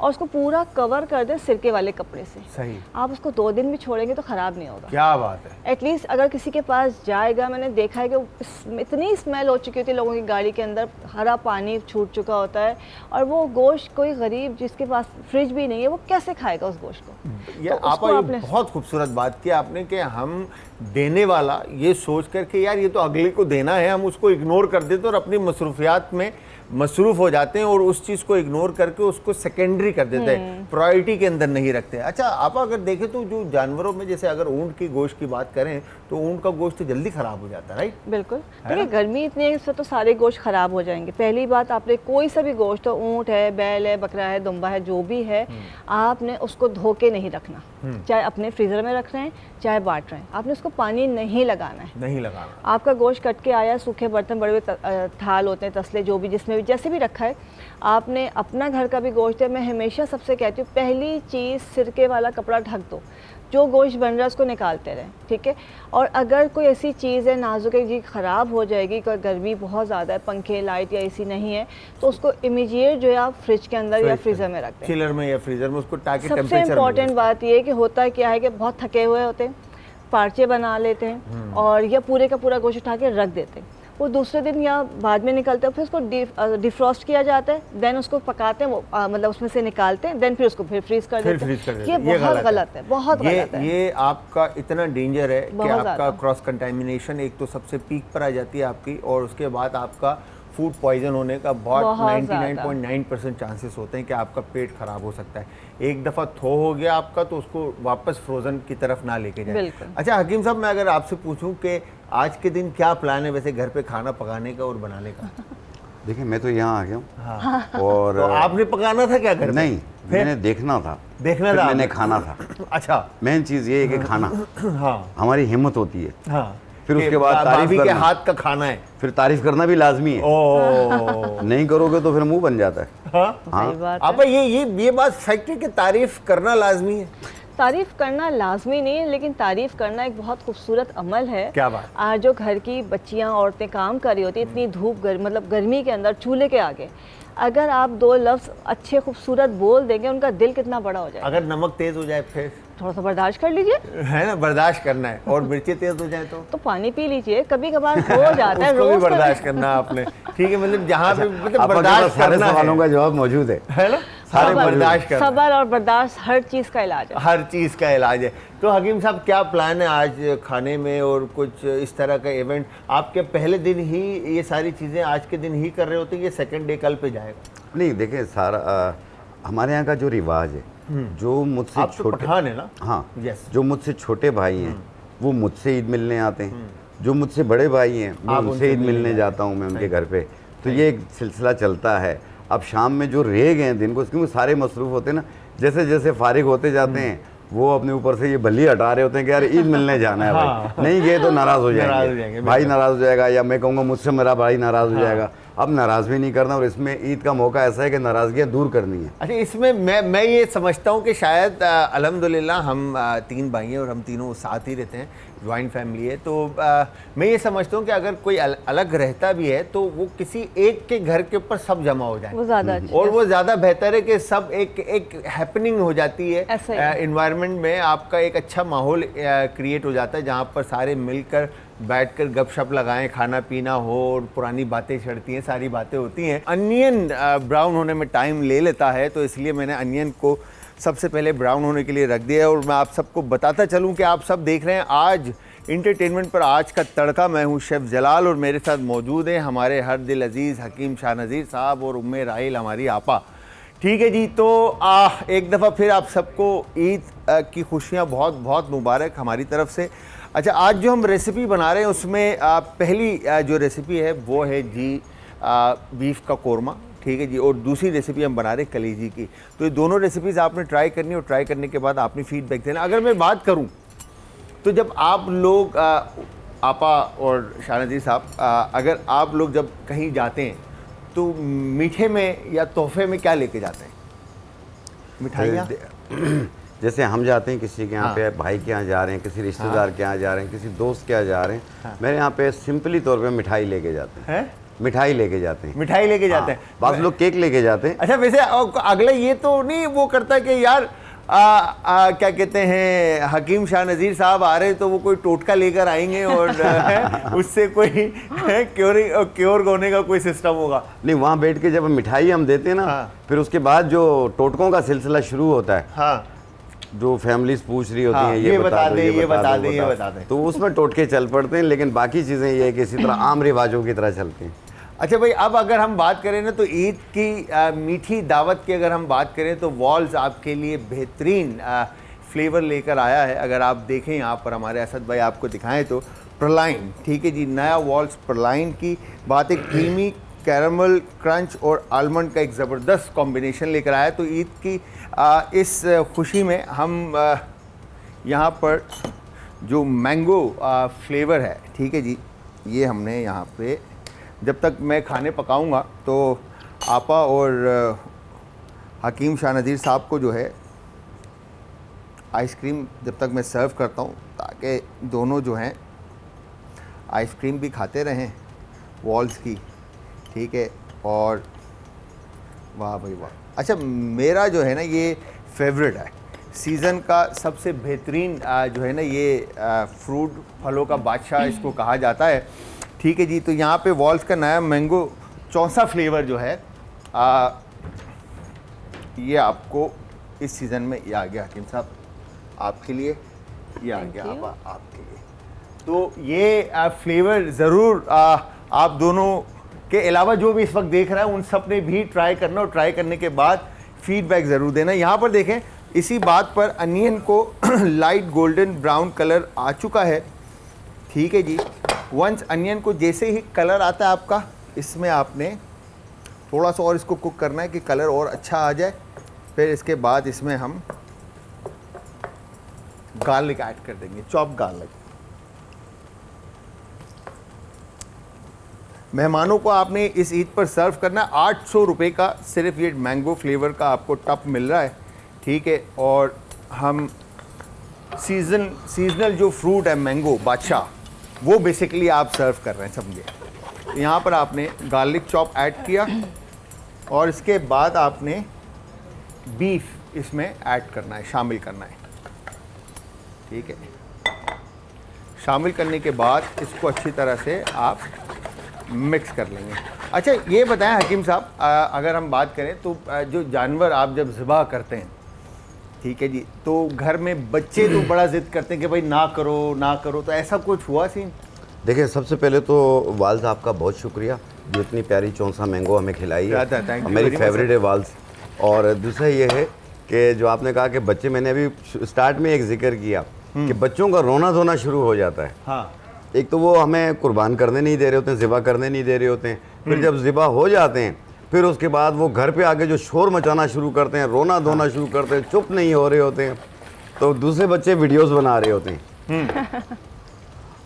और उसको पूरा कवर कर दे सिरके वाले कपड़े से। सही। आप उसको 2 दिन भी छोड़ेंगे तो ख़राब नहीं होगा। क्या बात है। एटलीस्ट अगर किसी के पास जाएगा, मैंने देखा है कि इतनी स्मेल हो चुकी होती है लोगों की गाड़ी के अंदर, हरा पानी छूट चुका होता है, और वो गोश्त कोई गरीब जिसके पास फ्रिज भी नहीं है, वो कैसे खाएगा उस गोश्त को? ये तो आपने बहुत खूबसूरत बात की आपने कि हम देने वाला ये सोच कर के यार ये तो अगले को देना है, हम उसको इग्नोर कर देते और अपनी मसरूफियात में मसरूफ़ हो जाते हैं और उस चीज़ को इग्नोर करके उसको सेकेंडरी कर देते हैं, प्रायोरिटी के अंदर नहीं रखते। अच्छा, आप अगर देखें तो जो जानवरों में, जैसे अगर ऊँट की गोश्त की बात करें तो ऊँट का गोश्त जल्दी ख़राब हो जाता है, राइट? बिल्कुल। देखिए, गर्मी इतनी है इससे तो सारे गोश्त ख़राब हो जाएंगे। पहली बात, आपने कोई सा भी गोश्त हो, ऊँट है, बैल है, बकरा है, दुम्बा है, जो भी है, आपने उसको धो के नहीं रखना। चाहे अपने फ्रीज़र में रख रहे हैं चाहे बांट रहे हैं, आपने उसको पानी नहीं लगाना है। नहीं लगाना। आपका गोश्त कट के आया, सूखे बर्तन, बड़े बड़े थाल होते हैं, तसले, जो भी जिसमें भी जैसे भी रखा है, आपने अपना घर का भी गोश्त है, मैं हमेशा सबसे कहती हूँ पहली चीज़ सिरके वाला कपड़ा ढक दो, जो गोश्त बन रहा है उसको निकालते रहें, ठीक है। और अगर कोई ऐसी चीज़ है नाजुक है जी ख़राब हो जाएगी, कोई गर्मी बहुत ज़्यादा है, पंखे, लाइट या एसी नहीं है, तो उसको इमीडिएट जो है आप फ्रिज के अंदर या फ्रीज़र में रख दें, चिलर में या फ्रीज़र में उसको, ताकि सबसे इम्पॉर्टेंट बात ये है कि होता क्या है कि बहुत थके हुए होते हैं, पार्चे बना लेते हैं और या पूरे का पूरा गोश्त उठा के रख देते हैं, वो दूसरे दिन या बाद में निकलते हैं, फिर उसको डिफ्रॉस्ट किया जाता है, देन उसको पकाते हैं, वो मतलब उसमें से निकालते हैं, देन फिर उसको फिर फ्रीज कर देते हैं। ये बहुत गलत है, बहुत गलत है। ये आपका इतना डेंजर है कि आपका क्रॉस कंटामिनेशन एक तो सबसे पीक पर आ जाती है आपकी, और उसके बाद आपका फूड पॉइजन होने का बहुत 99.9% चांसेस होते हैं कि आपका पेट खराब हो सकता है। एक दफ़ा थो हो गया आपका तो उसको वापस फ्रोज़न की तरफ ना लेके जाए। अच्छा हकीम साहब, मैं अगर आपसे पूछूं कि आज के दिन क्या प्लान है वैसे घर पे खाना पकाने का और बनाने का? देखिए मैं तो यहाँ आ गया हूँ। हाँ। और तो आपने पकाना था क्या घर पे? नहीं, मैंने देखना था, मैंने खाना था। अच्छा, मेन चीज़ ये है कि खाना हाँ हमारी हिम्मत होती है। हाँ, फिर उसके बाद तारीफ के करना, हाथ का खाना है, फिर तारीफ करना भी लाजमी है। नहीं करोगे तो फिर मुंह बन जाता है। हाँ, आप ये बात फैक्ट है कि तारीफ करना लाजमी है। तारीफ करना लाजमी नहीं है, लेकिन तारीफ करना एक बहुत खूबसूरत अमल है। क्या बात? आज जो घर की बच्चियां, औरतें काम कर रही होती, इतनी धूप मतलब गर्मी के अंदर चूल्हे के आगे, अगर आप दो लफ्ज़ अच्छे खूबसूरत बोल देंगे, उनका दिल कितना बड़ा हो जाए। अगर नमक तेज हो जाए फिर थोड़ा सा बर्दाश्त कर लीजिए, है ना, बर्दाश्त करना है। और मिर्ची तेज हो जाए तो पानी पी लीजिए, कभी कभार हो जाता है, उसको भी बर्दाश्त करना आपने, ठीक है। मतलब जहाँ पे मतलब बर्दाश्त सारे करना सवालों का जवाब मौजूद है ना, सारे बर्दाश्त करना। सब्र और बर्दाश्त हर चीज़ का इलाज है, हर चीज़ का इलाज है। तो हकीम साहब क्या प्लान है आज खाने में, और कुछ इस तरह का इवेंट आपके पहले दिन ही ये सारी चीज़ें आज के दिन ही कर रहे होते हैं, ये सेकंड डे कल पे जाएगा? नहीं देखिए, सारा हमारे यहाँ का जो रिवाज है, जो मुझसे छोटे पठान है ना, हाँ यस, जो मुझसे छोटे भाई हैं वो मुझसे ईद मिलने आते हैं, जो मुझसे बड़े भाई हैं मैं उनसे ईद मिलने जाता हूँ, मैं उनके घर पे। तो ये एक सिलसिला चलता है। अब शाम में जो रह गए हैं दिन को, क्योंकि सारे मसरूफ़ होते हैं ना, जैसे जैसे फारिग होते जाते हैं वो अपने ऊपर से ये बल्ली हटा रहे होते हैं कि यार ईद मिलने जाना है भाई, नहीं गए तो नाराज़ हो जाएंगे, भाई नाराज़ हो जाएगा, या मैं कहूँगा मुझसे मेरा भाई नाराज़ हो जाएगा। अब नाराज़ भी नहीं करना, और इसमें ईद का मौका ऐसा है कि नाराज़गियाँ दूर करनी है। अच्छा, इसमें मैं ये समझता हूँ कि शायद अल्हम्दुलिल्लाह हम 3 भाई हैं और हम तीनों साथ ही रहते हैं, ज्वाइंट फैमिली है। तो मैं ये समझता हूँ कि अगर कोई अलग रहता भी है तो वो किसी एक के घर के ऊपर सब जमा हो जाए, वो ज़्यादा और वो ज़्यादा बेहतर है कि सब एक हैपनिंग हो जाती है इन्वायरमेंट में, आपका एक अच्छा माहौल क्रिएट हो जाता है जहाँ पर सारे मिलकर बैठकर गपशप लगाएं, खाना पीना हो और पुरानी बातें छड़ती हैं, सारी बातें होती हैं। अनियन ब्राउन होने में टाइम ले लेता है, तो इसलिए मैंने अनियन को सबसे पहले ब्राउन होने के लिए रख दिया है। और मैं आप सबको बताता चलूं कि आप सब देख रहे हैं आज इंटरटेनमेंट पर आज का तड़का। मैं हूं शेफ़ जलाल और मेरे साथ मौजूद हैं हमारे हर दिल अजीज़ हकीम शाह नज़ीर साहब और उम्मे राहिल हमारी आपा। ठीक है जी, तो एक दफ़ा फिर आप सबको ईद की खुशियाँ बहुत बहुत मुबारक हमारी तरफ से। अच्छा, आज जो हम रेसिपी बना रहे हैं उसमें पहली जो रेसिपी है वो है जी बीफ का कोरमा, ठीक है जी, और दूसरी रेसिपी हम बना रहे हैं कलेजी की। तो ये दोनों रेसिपीज़ आपने ट्राई करनी, और ट्राई करने के बाद आपने फीडबैक देना। अगर मैं बात करूं तो जब आप लोग आपा और शाह नज़ीर साहब, अगर आप लोग जब कहीं जाते हैं तो मीठे में या तोहफे में क्या लेके जाते हैं? मिठाइयाँ? जैसे हम जाते हैं किसी के यहाँ पे, भाई के यहाँ जा रहे हैं, किसी रिश्तेदार के यहाँ जा रहे हैं, किसी दोस्त के यहाँ जा रहे हैं, मेरे यहाँ पे सिंपली तौर पे मिठाई लेके जाते हैं। मिठाई लेके जाते हैं, मिठाई लेके जाते हैं। बात लोग केक लेके जाते हैं। अच्छा, वैसे अगला ये तो नहीं वो करता है कि यार क्या कहते हैं, हकीम शाह नज़ीर साहब आ रहे हैं तो वो कोई टोटका लेकर आएंगे और उससे कोई क्योर होने का कोई सिस्टम होगा? नहीं, वहाँ बैठ के जब मिठाई हम देते हैं ना, फिर उसके बाद जो टोटकों का सिलसिला शुरू होता है, जो फैमिलीज पूछ रही होती हैं, ये बता दो, ये बता दो, तो उसमें टोटके चल पड़ते हैं। लेकिन बाकी चीज़ें ये है कि इसी तरह आम रिवाजों की तरह चलती हैं। अच्छा भाई, अब अगर हम बात करें ना तो ईद की मीठी दावत की अगर हम बात करें तो वॉल्स आपके लिए बेहतरीन फ्लेवर लेकर आया है। अगर आप देखें यहाँ पर हमारे असद भाई आपको दिखाएं तो प्रलाइन, ठीक है जी, नया वॉल्स प्रलाइन की बात, एक क्रीमी कैरमल क्रंच और आलमंड का एक ज़बरदस्त कॉम्बिनेशन लेकर आया। तो ईद की इस खुशी में हम यहाँ पर जो मैंगो फ्लेवर है, ठीक है जी, ये हमने यहाँ पे, जब तक मैं खाने पकाऊंगा तो आपा और हकीम शाह नज़ीर साहब को जो है आइसक्रीम जब तक मैं सर्व करता हूँ, ताकि दोनों जो हैं आइसक्रीम भी खाते रहें वॉल्स की, ठीक है। और वाह भाई वाह। अच्छा, मेरा जो है ना ये फेवरेट है, सीज़न का सबसे बेहतरीन जो है ना ये फ्रूट, फलों का बादशाह इसको कहा जाता है, ठीक है जी। तो यहाँ पे वॉल्स का नया मैंगो चौसा फ्लेवर जो है ये आपको इस सीज़न में ये आ गया हकीम साहब आपके लिए, ये आ गया आपके लिए। तो ये फ्लेवर ज़रूर आप दोनों के अलावा जो भी इस वक्त देख रहा है उन सब ने भी ट्राई करना, और ट्राई करने के बाद फीडबैक ज़रूर देना। यहाँ पर देखें, इसी बात पर अनियन को लाइट गोल्डन ब्राउन कलर आ चुका है, ठीक है जी। वंस अनियन को जैसे ही कलर आता है आपका, इसमें आपने थोड़ा सा और इसको कुक करना है कि कलर और अच्छा आ जाए। फिर इसके बाद इसमें हम गार्लिक ऐड कर देंगे, चॉप गार्लिक। मेहमानों को आपने इस ईद पर सर्व करना, 800 रुपये का सिर्फ ये मैंगो फ्लेवर का आपको टप मिल रहा है, ठीक है। और हम सीजनल जो फ्रूट है मैंगो बादशाह, वो बेसिकली आप सर्व कर रहे हैं, समझे। यहाँ पर आपने गार्लिक चॉप ऐड किया और इसके बाद आपने बीफ इसमें ऐड करना है, शामिल करना है, ठीक है। शामिल करने के बाद इसको अच्छी तरह से आप मिक्स कर लेंगे। अच्छा, ये बताएं हकीम साहब, अगर हम बात करें तो जो जानवर आप जब ज़िबा करते हैं, ठीक है जी, तो घर में बच्चे तो बड़ा ज़िद करते हैं कि भाई ना करो ना करो, तो ऐसा कुछ हुआ सीन? देखिए, सबसे पहले तो वाल्स आपका बहुत शुक्रिया जो इतनी प्यारी चौंसा मैंगो हमें खिलाई है, मेरी फेवरेट है वाल्स। और दूसरा ये है कि जो आपने कहा कि बच्चे, मैंने अभी स्टार्ट में एक जिक्र किया कि बच्चों का रोना धोना शुरू हो जाता है। हाँ, एक तो वो हमें कुर्बान करने नहीं दे रहे होते हैं, ज़िबा करने नहीं दे रहे होते हैं, फिर जब ज़िबा हो जाते हैं फिर उसके बाद वो घर पे आके जो शोर मचाना शुरू करते हैं, रोना धोना शुरू करते हैं, चुप नहीं हो रहे होते हैं, तो दूसरे बच्चे वीडियोस बना रहे होते हैं।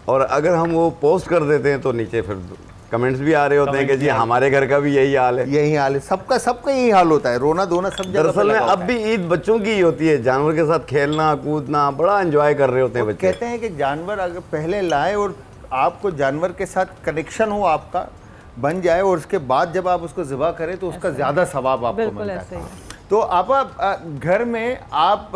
और अगर हम वो पोस्ट कर देते हैं तो नीचे फिर कमेंट्स भी आ रहे होते हैं कि जी हमारे घर का भी यही हाल है। यही हाल है, सबका यही हाल होता है, रोना धोना सब जगह। दरअसल में अब भी ईद बच्चों की ही होती है, जानवर के साथ खेलना कूदना बड़ा एंजॉय कर रहे होते हैं बच्चे। कहते हैं कि जानवर अगर पहले लाए और आपको जानवर के साथ कनेक्शन हो आपका बन जाए, और उसके बाद जब आप उसको ज़िबा करें तो उसका ज़्यादा सवाब आपको मिलता है। तो आप घर में आप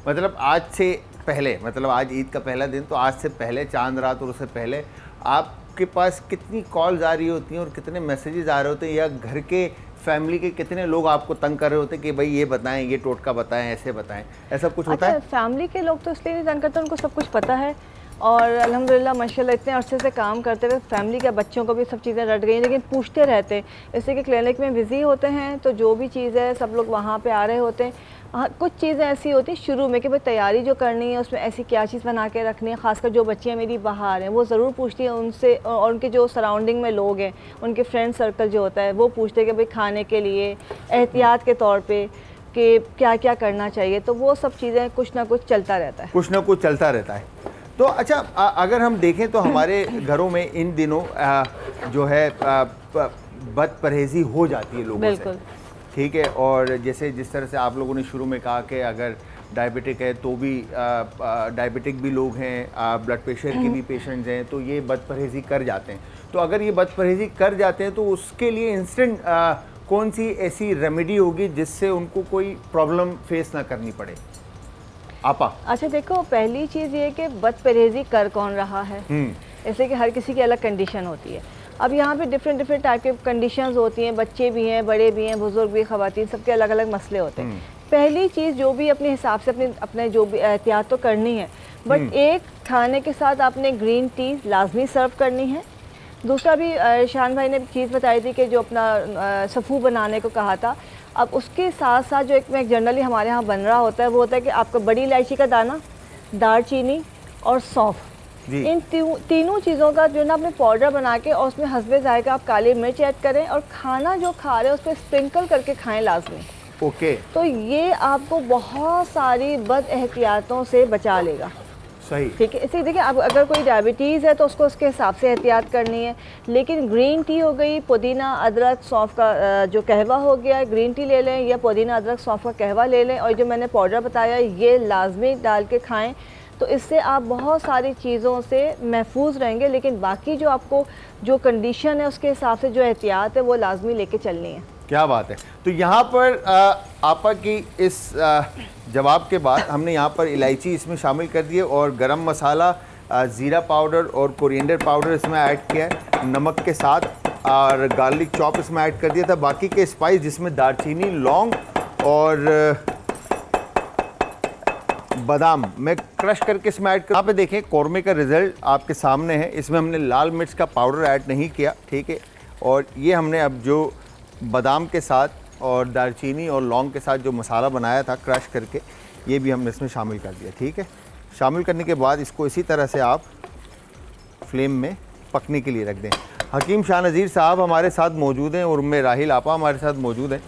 मतलब आज से पहले, मतलब आज ईद का पहला दिन, तो आज से पहले चांद रात और उससे पहले आपके पास कितनी कॉल्स आ रही होती हैं और कितने मैसेजेस आ रहे होते हैं, या घर के फैमिली के कितने लोग आपको तंग कर रहे होते हैं कि भाई ये बताएं, ये टोटका बताएं, ऐसे बताएं, ऐसा कुछ होता है? फैमिली के लोग तो इसलिए नहीं तंग करते, उनको सब कुछ पता है, और अल्हम्दुलिल्लाह माशाल्लाह इतने अरसे से काम करते हुए फैमिली के बच्चों को भी सब चीज़ें रट गई, लेकिन पूछते रहते हैं। जैसे कि क्लिनिक में बिज़ी होते हैं तो जो भी चीज़ है सब लोग वहाँ पे आ रहे होते हैं। हाँ, कुछ चीज़ें ऐसी होती हैं शुरू में कि भाई तैयारी जो करनी है उसमें ऐसी क्या चीज़ बना के रखनी है, ख़ासकर जो बच्चियाँ मेरी बाहर हैं वो ज़रूर पूछती हैं उनसे, और उनके जो सराउंडिंग में लोग हैं, उनके फ्रेंड सर्कल जो होता है वो पूछते हैं कि भाई खाने के लिए एहतियात के तौर पर कि क्या क्या करना चाहिए। तो वो सब चीज़ें कुछ ना कुछ चलता रहता है, कुछ ना कुछ चलता रहता है। तो अच्छा, अगर हम देखें तो हमारे घरों में इन दिनों जो है बद परहेज़ी हो जाती है लोगों से, ठीक है। और जैसे जिस तरह से आप लोगों ने शुरू में कहा कि अगर डायबिटिक है तो भी डायबिटिक भी लोग हैं, ब्लड प्रेशर के भी पेशेंट्स हैं, तो ये बद परहेज़ी कर जाते हैं। तो अगर ये बद परहेज़ी कर जाते हैं तो उसके लिए इंस्टेंट कौन सी ऐसी रेमेडी होगी जिससे उनको कोई प्रॉब्लम फेस ना करनी पड़े? आपा? अच्छा, देखो, पहली चीज़ ये कि बद परहेज़ी कर कौन रहा है, ऐसे कि हर किसी की अलग कंडीशन होती है। अब यहाँ पे डिफरेंट टाइप के कंडीशंस होती हैं, बच्चे भी हैं, बड़े भी हैं, बुजुर्ग भी, ख़वातीन, सबके अलग अलग मसले होते हैं। पहली चीज़ जो भी अपने हिसाब से अपने जो भी एहतियात तो करनी है, बट एक खाने के साथ आपने ग्रीन टी लाजमी सर्व करनी है। दूसरा भी शान भाई ने चीज़ बताई थी कि जो अपना सफ़ू बनाने को कहा था, अब उसके साथ साथ जो एक जनरली हमारे यहाँ बन रहा होता है वो होता है कि आपका बड़ी इलायची का दाना, दालचीनी और सौंफ, इन तीनों चीज़ों का जो ना आपने पाउडर बना के और उसमें हस्बे ज़ायका आप काली मिर्च ऐड करें, और खाना जो खा रहे हैं उस पर स्प्रिंकल करके खाएं लाजमी। ओके। तो ये आपको बहुत सारी बद एहतियातों से बचा लेगा। सही। ठीक है, इसे देखिए, आप अगर कोई डायबिटीज़ है तो उसको उसके हिसाब से एहतियात करनी है, लेकिन ग्रीन टी हो गई, पुदीना अदरक सौंफ का जो कहवा हो गया, ग्रीन टी ले लें या पुदीना अदरक सौंफ का कहवा ले लें, और जो मैंने पाउडर बताया ये लाजमी डाल के खाएं, तो इससे आप बहुत सारी चीज़ों से महफूज रहेंगे। लेकिन बाकी जो आपको जो कंडीशन है उसके हिसाब से जो एहतियात है वो लाजमी लेके चलनी है। क्या बात है। तो यहाँ पर आपा की इस जवाब के बाद हमने यहाँ पर इलायची इसमें शामिल कर दी है और गरम मसाला, ज़ीरा पाउडर और कोरिएंडर पाउडर इसमें ऐड किया है नमक के साथ, और गार्लिक चॉप इसमें ऐड कर दिया था। बाकी के स्पाइस जिसमें दालचीनी, लौंग और बादाम मैं क्रश करके इसमें ऐड कर। यहाँ पे देखें कौरमे का रिज़ल्ट आपके सामने है। इसमें हमने लाल मिर्च का पाउडर ऐड नहीं किया, ठीक है। और ये हमने अब जो बादाम के साथ और दालचीनी और लौंग के साथ जो मसाला बनाया था क्रश करके, ये भी हमने इसमें शामिल कर दिया, ठीक है। शामिल करने के बाद इसको इसी तरह से आप फ्लेम में पकने के लिए रख दें। हकीम शाह नज़ीर साहब हमारे साथ मौजूद हैं और उम्मे राहिल आपा हमारे साथ मौजूद हैं।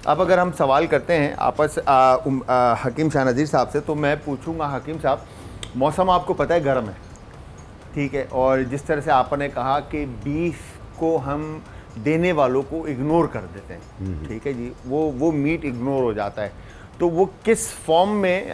अब अगर हम सवाल करते हैं आपस हकीम शाह नज़ीर साहब से, तो मैं पूछूंगा हकीम साहब, मौसम आपको पता है गर्म है, ठीक है, और जिस तरह से आपने कहा कि बीफ को हम देने वालों को इग्नोर कर देते हैं, ठीक है जी, वो मीट इग्नोर हो जाता है, तो वो किस फॉर्म में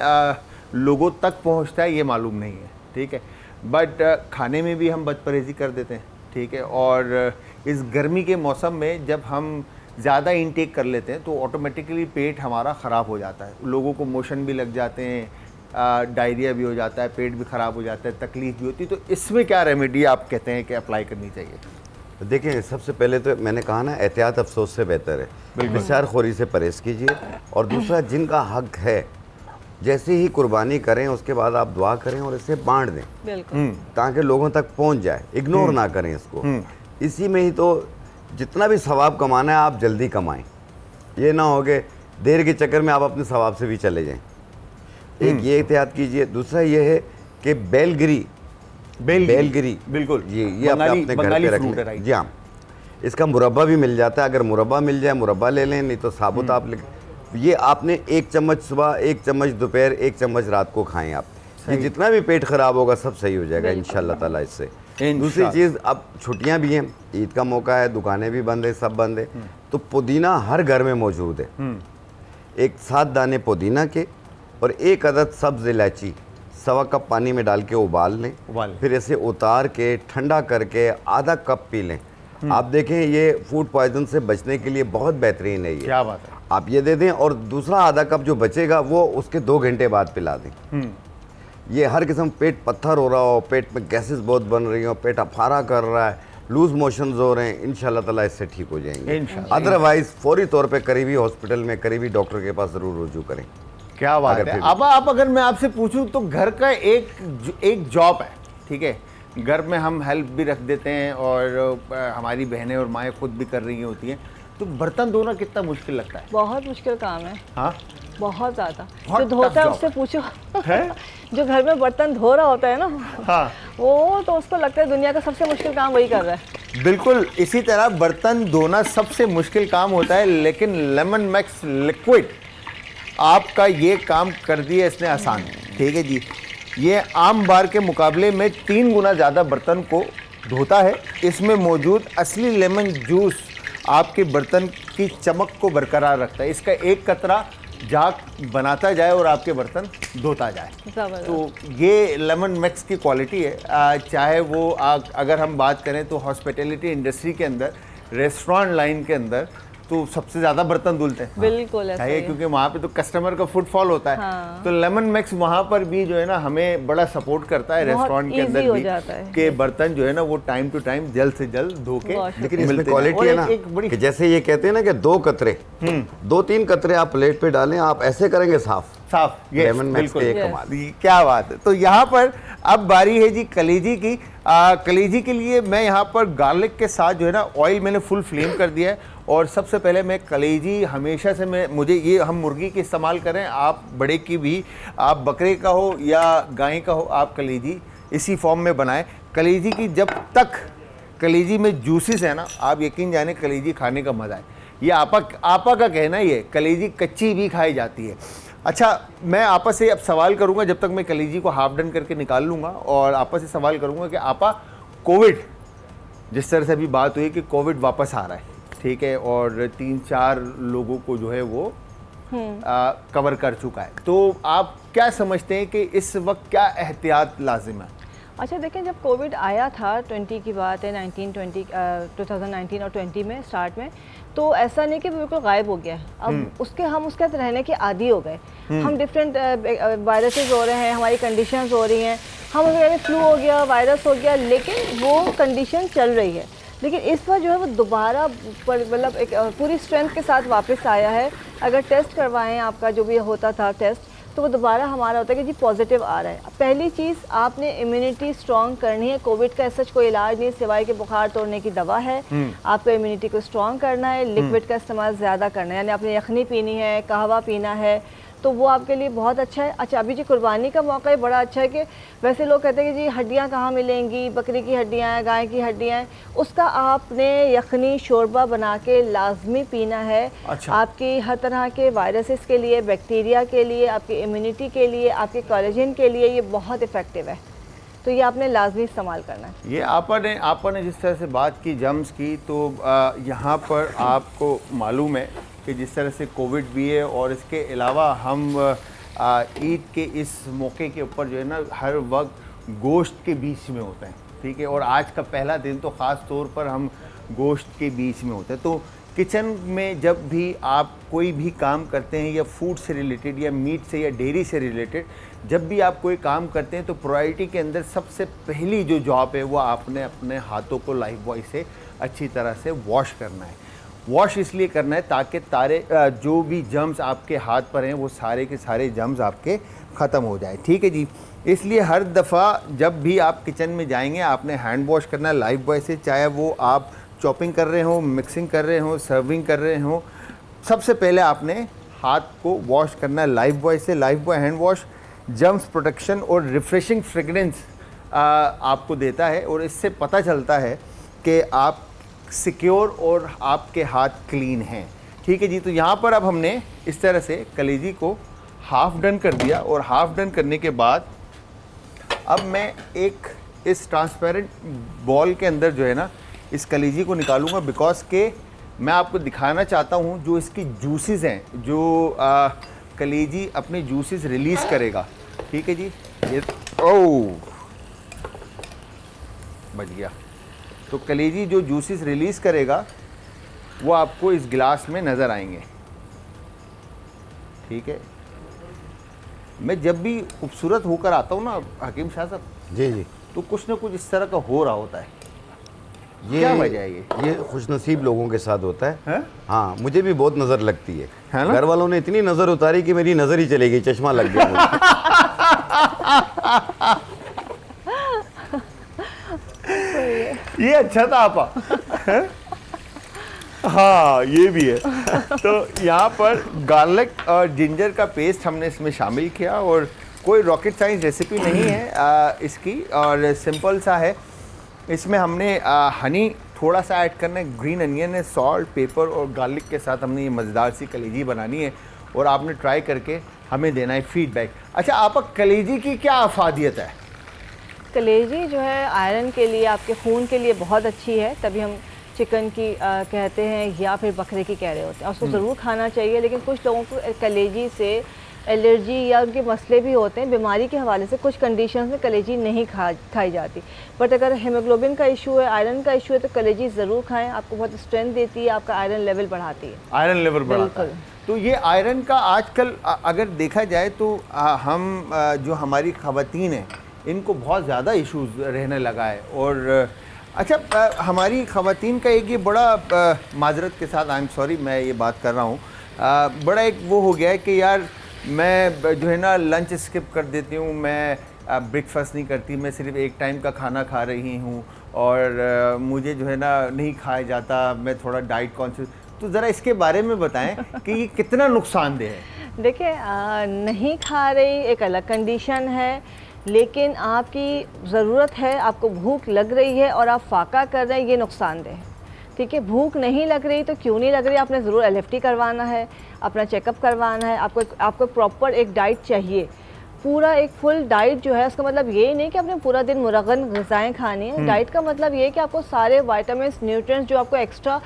लोगों तक पहुंचता है ये मालूम नहीं है, ठीक है। बट खाने में भी हम बदपरहेज़ी कर देते हैं, ठीक है। और इस गर्मी के मौसम में जब हम ज़्यादा इंटेक कर लेते हैं तो ऑटोमेटिकली पेट हमारा ख़राब हो जाता है, लोगों को मोशन भी लग जाते हैं, डायरिया भी हो जाता है, पेट भी ख़राब हो जाता है, तकलीफ़ भी होती है। तो इसमें क्या रेमेडी आप कहते हैं कि अप्लाई करनी चाहिए? देखिए, सबसे पहले तो मैंने कहा ना, एहतियात अफसोस से बेहतर है। मिसारखोरी से परहेज़ कीजिए। और दूसरा, जिनका हक है जैसे ही कुर्बानी करें उसके बाद आप दुआ करें और इसे बांट दें, बिल्कुल, ताकि लोगों तक पहुंच जाए। इग्नोर ना करें इसको। इसी में ही तो जितना भी सवाब कमाना है आप जल्दी कमाएं, ये ना हो कि देर के चक्कर में आप अपने सवाब से भी चले जाएं। एक ये एहतियात कीजिए। दूसरा ये है कि बेलगिरी बिल्कुल, ये अपने घर पे रख लें। जी हाँ, इसका मुरब्बा भी मिल जाता है। अगर मुरब्बा मिल जाए मुरब्बा ले लें, नहीं तो साबुत आप ले। ये आपने 1 चम्मच सुबह, 1 चम्मच दोपहर, 1 चम्मच रात को खाएं आप। ये जितना भी पेट खराब होगा सब सही हो जाएगा इंशाल्लाह ताला इससे। दूसरी चीज़, अब छुट्टियां भी हैं, ईद का मौका है, दुकानें भी बंद है, सब बंद है, तो पुदीना हर घर में मौजूद है। एक 7 दाने पुदीना के और 1 अदद सब्ज़ इलायची 1.25 कप पानी में डाल के उबाल लें। फिर इसे उतार के ठंडा करके आधा कप पी लें। आप देखें, ये फूड पॉइजन से बचने के लिए बहुत बेहतरीन है। ये क्या बात है। आप ये दे दें और दूसरा आधा कप जो बचेगा वो उसके 2 घंटे बाद पिला दें। ये हर किस्म, पेट पत्थर हो रहा हो, पेट में गैसेस बहुत बन रही हो, पेट अफारा कर रहा है, लूज मोशंस हो रहे हैं, इंशाल्लाह ताला इससे ठीक हो जाएंगे। अदरवाइज फौरी तौर पे करीबी हॉस्पिटल में, करीबी डॉक्टर के पास ज़रूर रुजू करें। क्या बात है। अब आप अगर मैं आपसे पूछूं तो घर का एक जॉब है, ठीक है, घर में हम हेल्प भी रख देते हैं और हमारी बहनें और माएँ खुद भी कर रही होती हैं, तो बर्तन धोना कितना मुश्किल लगता है? बहुत मुश्किल काम है। हाँ, बहुत ज़्यादा। जो धोता है उससे पूछो है? जो घर में बर्तन धो रहा होता है ना, हाँ, वो तो उसको लगता है दुनिया का सबसे मुश्किल काम वही कर रहा है। बिल्कुल इसी तरह बर्तन धोना सबसे मुश्किल काम होता है, लेकिन लेमन मैक्स लिक्विड आपका ये काम कर दिया इसने आसान, ठीक है जी। ये आम बार के मुकाबले में 3 गुना ज़्यादा बर्तन को धोता है। इसमें मौजूद असली लेमन जूस आपके बर्तन की चमक को बरकरार रखता है। इसका एक कतरा झाग बनाता जाए और आपके बर्तन धोता जाए। तो ये लेमन मैक्स की क्वालिटी है। चाहे वो अगर हम बात करें तो हॉस्पिटैलिटी इंडस्ट्री के अंदर, रेस्टोरेंट लाइन के अंदर तो सबसे ज़्यादा बर्तन धुलते हैं। बिल्कुल ऐसा है, क्योंकि वहाँ पे तो कस्टमर का फुटफॉल होता है। हाँ। तो लेमन मैक्स वहाँ पर भी जो है ना हमें बड़ा सपोर्ट करता है, रेस्टोरेंट के अंदर भी, कि बर्तन जो है ना वो टाइम टू टाइम जल्द से जल्द धो के। लेकिन इसमें क्वालिटी है ना कि जैसे ये कहते हैं ना कि 2 कतरे, 2-3 कतरे आप प्लेट पे डालें, आप ऐसे करेंगे साफ। लेमन मैक्स के कमाल। क्या बात है। तो यहाँ पर अब बारी है जी कलेजी की। कलेजी के लिए मैं यहाँ पर गार्लिक के साथ जो है ना ऑयल मैंने फुल फ्लेम कर दिया है। और सबसे पहले मैं कलेजी हमेशा से मुझे ये, हम मुर्गी की इस्तेमाल करें, आप बड़े की भी, आप बकरे का हो या गाय का हो, आप कलेजी इसी फॉर्म में बनाएं। कलेजी की जब तक कलेजी में जूसेस है ना, आप यकीन जाने कलेजी खाने का मज़ा है। ये आपा का कहना ही है, कलेजी कच्ची भी खाई जाती है। अच्छा, मैं आपस से अब सवाल करूंगा, जब तक मैं कलेजी को हाफ डन करके निकाल लूँगा, और आपस से सवाल करूंगा कि आपा, कोविड जिस तरह से अभी बात हुई कि कोविड वापस आ रहा है, ठीक है, और 3-4 लोगों को जो है वो कवर कर चुका है, तो आप क्या समझते हैं कि इस वक्त क्या एहतियात लाजिम है? अच्छा देखें, जब कोविड आया था 20 की बात है, 2019 और 20 में स्टार्ट में, तो ऐसा नहीं कि बिल्कुल गायब हो गया है। अब हम उसके साथ रहने के आदी हो गए। हम डिफरेंट वायरसेस हो रहे हैं, हमारी कंडीशंस हो रही हैं, हम अगर फ्लू हो गया, वायरस हो गया, लेकिन वो कंडीशन चल रही है। लेकिन इस बार जो है वो दोबारा मतलब एक पूरी स्ट्रेंथ के साथ वापस आया है। अगर टेस्ट करवाएं आपका जो भी होता था टेस्ट, तो वो दोबारा हमारा होता है कि जी पॉजिटिव आ रहा है। पहली चीज़, आपने इम्यूनिटी स्ट्रॉन्ग करनी है। कोविड का ऐसा कोई इलाज नहीं सिवाय के बुखार तोड़ने की दवा है। आपको इम्यूनिटी को स्ट्रॉन्ग करना है, लिक्विड का इस्तेमाल ज़्यादा करना है, यानी आपने यखनी पीनी है, कहवा पीना है, तो वो आपके लिए बहुत अच्छा है। अच्छा, अभी जी कुर्बानी का मौका है, बड़ा अच्छा है कि वैसे लोग कहते हैं कि जी हड्डियाँ कहाँ मिलेंगी, बकरी की हड्डियाँ हैं, गाय की हड्डियाँ हैं, उसका आपने यखनी शोरबा बना के लाजमी पीना है। अच्छा। आपकी हर तरह के वायरसेस के लिए, बैक्टीरिया के लिए, आपकी इम्यूनिटी के लिए, आपके कोलेजन के लिए ये बहुत इफ़ेक्टिव है, तो ये आपने लाजमी इस्तेमाल करना है। ये आपने जिस तरह से बात की जम्स की, तो यहाँ पर आपको मालूम है कि जिस तरह से कोविड भी है, और इसके अलावा हम ईद के इस मौके के ऊपर जो है ना हर वक्त गोश्त के बीच में होते हैं, ठीक है, और आज का पहला दिन तो ख़ास तौर पर हम गोश्त के बीच में होते हैं। तो किचन में जब भी आप कोई भी काम करते हैं, या फूड से रिलेटेड, या मीट से, या डेयरी से रिलेटेड, जब भी आप कोई काम करते हैं, तो प्रायोरिटी के अंदर सबसे पहली जो जॉब है वो आपने अपने हाथों को लाइफ बॉय से अच्छी तरह से वॉश करना है। वॉश इसलिए करना है ताकि जो भी जम्स आपके हाथ पर हैं वो सारे के सारे जम्स आपके ख़त्म हो जाए, ठीक है जी। इसलिए हर दफ़ा जब भी आप किचन में जाएंगे आपने हैंड वॉश करना है लाइफ बॉय से, चाहे वो आप चॉपिंग कर रहे हो, मिक्सिंग कर रहे हो, सर्विंग कर रहे हो, सबसे पहले आपने हाथ को वॉश करना है लाइफ बॉय से। Life boy hand wash germs protection और रिफ्रेशिंग फ्रेगरेंस आपको देता है, और इससे पता चलता है कि आप सिक्योर और आपके हाथ क्लीन हैं, ठीक है जी। तो यहाँ पर अब हमने इस तरह से कलेजी को हाफ डन कर दिया, और हाफ डन करने के बाद अब मैं एक इस ट्रांसपेरेंट बॉल के अंदर जो है ना इस कलेजी को निकालूंगा, बिकॉज के मैं आपको दिखाना चाहता हूँ जो इसकी जूसेस हैं, जो कलेजी अपने जूसेस रिलीज़ करेगा, ठीक है जी। ये बच गया। तो कलेजी जो जूसेस रिलीज़ करेगा वो आपको इस गिलास में नज़र आएंगे, ठीक है। मैं जब भी खूबसूरत होकर आता हूँ ना हकीम शाह साहब जी जी, तो कुछ ना कुछ इस तरह का हो रहा होता है। ये क्या वजह है ये खुशनसीब लोगों के साथ होता है। है? हाँ, मुझे भी बहुत नज़र लगती है ना? घर वालों ने इतनी नज़र उतारी कि मेरी नज़र ही चलेगी, चश्मा लग गया मुझे। ये अच्छा था आपा। हाँ, ये भी है। तो यहाँ पर गार्लिक और जिंजर का पेस्ट हमने इसमें शामिल किया, और कोई रॉकेट साइंस रेसिपी नहीं है इसकी, और सिंपल सा है। इसमें हमने हनी थोड़ा सा ऐड करना है, ग्रीन अनियन है, सॉल्ट, पेपर और गार्लिक के साथ हमने ये मज़ेदार सी कलेजी बनानी है, और आपने ट्राई करके हमें देना है फीडबैक। अच्छा आपा, कलेजी की क्या अफादियत है? कलेजी जो है आयरन के लिए, आपके खून के लिए बहुत अच्छी है, तभी हम चिकन की कहते हैं या फिर बकरे की कह रहे होते हैं। उसको ज़रूर खाना चाहिए, लेकिन कुछ लोगों को कलेजी से एलर्जी या उनके मसले भी होते हैं, बीमारी के हवाले से कुछ कंडीशंस में कलेजी नहीं खाई जाती। बट अगर हीमोग्लोबिन का इशू है, आयरन का इशू है, तो कलेजी ज़रूर खाएं, आपको बहुत स्ट्रेंथ देती है, आपका आयरन लेवल बढ़ाती है। आयरन लेवल बढ़ाता है। तो ये आयरन का आजकल अगर देखा जाए तो हम जो हमारी ख़वातीन हैं इनको बहुत ज़्यादा इशूज़ रहने लगा है। और अच्छा, हमारी ख़वातीन का एक ये बड़ा माजरत के साथ, आई एम सॉरी मैं ये बात कर रहा हूँ, बड़ा एक वो हो गया है कि यार मैं जो है ना लंच स्किप कर देती हूँ, मैं ब्रेकफास्ट नहीं करती, मैं सिर्फ एक टाइम का खाना खा रही हूँ, और मुझे जो है ना नहीं खाया जाता, मैं थोड़ा डाइट कॉन्शियस। तो ज़रा इसके बारे में बताएं कि ये कितना नुकसानदेह है। देखिए, नहीं खा रही एक अलग कंडीशन है, लेकिन आपकी ज़रूरत है, आपको भूख लग रही है और आप फाका कर रहे हैं, ये नुकसानदेह है। ठीक है, भूख नहीं लग रही तो क्यों नहीं लग रही, आपने ज़रूर LFT करवाना है, अपना चेकअप करवाना है, आपको प्रॉपर एक डाइट चाहिए, पूरा एक फुल डाइट जो है। उसका मतलब ये नहीं कि आपने पूरा दिन मुरगन ग़िज़ाएँ खानी है। डाइट का मतलब ये है कि आपको सारे विटामिन न्यूट्रिएंट्स जो आपको एक्स्ट्रा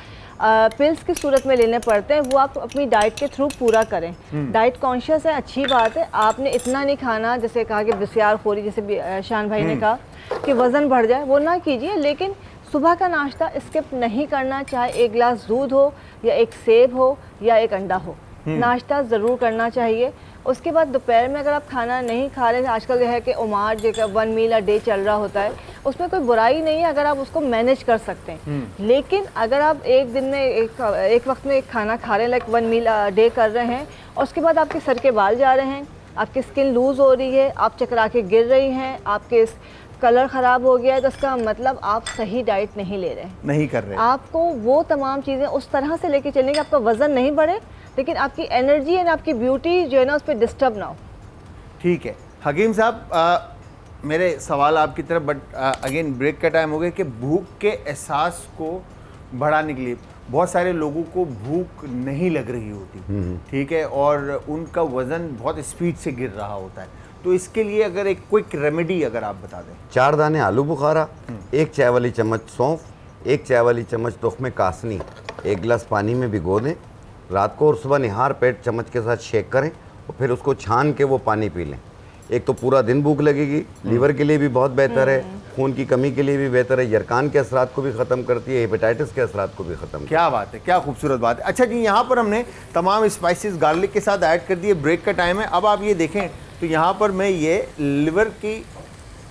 पिल्स की सूरत में लेने पड़ते हैं वो आप अपनी डाइट के थ्रू पूरा करें। डाइट कॉन्शियस है, अच्छी बात है, आपने इतना नहीं खाना जैसे कहा कि बसियारखोरी, जैसे शान भाई ने कहा कि वज़न बढ़ जाए, वो ना कीजिए, लेकिन सुबह का नाश्ता स्किप नहीं करना, चाहे एक गिलास दूध हो या एक सेब हो या एक अंडा हो, नाश्ता ज़रूर करना चाहिए। उसके बाद दोपहर में अगर आप खाना नहीं खा रहे हैं, आजकल जो है कि ओमार जो 1 मील अ डे चल रहा होता है, उसमें कोई बुराई नहीं है अगर आप उसको मैनेज कर सकते हैं। लेकिन अगर आप एक दिन में एक वक्त में एक खाना खा रहे हैं, लाइक 1 मील अ डे कर रहे हैं, और उसके बाद आपके सर के बाल जा रहे हैं, आपकी स्किन लूज़ हो रही है, आप चकरा के गिर रही हैं, आपके कलर ख़राब हो गया है, तो उसका मतलब आप सही डाइट नहीं ले रहे हैं, नहीं कर रहे। आपको वो तमाम चीज़ें उस तरह से लेके चलने कि आपका वज़न नहीं बढ़े, लेकिन आपकी एनर्जी एंड आपकी ब्यूटी जो है ना उस पर डिस्टर्ब ना हो। ठीक है हकीम साहब, मेरे सवाल आपकी तरफ, बट अगेन ब्रेक का टाइम हो गया कि भूख के एहसास को बढ़ाने के लिए बहुत सारे लोगों को भूख नहीं लग रही होती, ठीक है, और उनका वज़न बहुत स्पीड से गिर रहा होता है, तो इसके लिए अगर एक क्विक रेमेडी अगर आप बता दें। 4 दाने आलू बुखारा, 1 चाय वाली चम्मच सौंफ, 1 चाय वाली चम्मच तुख्मे कासनी 1 गिलास पानी में भिगो दें रात को, और सुबह निहार पेट चम्मच के साथ शेक करें और फिर उसको छान के वो पानी पी लें। एक तो पूरा दिन भूख लगेगी, लीवर के लिए भी बहुत बेहतर है, खून की कमी के लिए भी बेहतर है, यरकान के असरात को भी ख़त्म करती है, हेपेटाइटिस के असरात को भी ख़त्म करती है। क्या बात है, क्या खूबसूरत बात है। अच्छा जी, यहाँ पर हमने तमाम स्पाइसेस गार्लिक के साथ ऐड कर दिए। ब्रेक का टाइम है, अब आप ये देखें तो यहाँ पर मैं ये लिवर की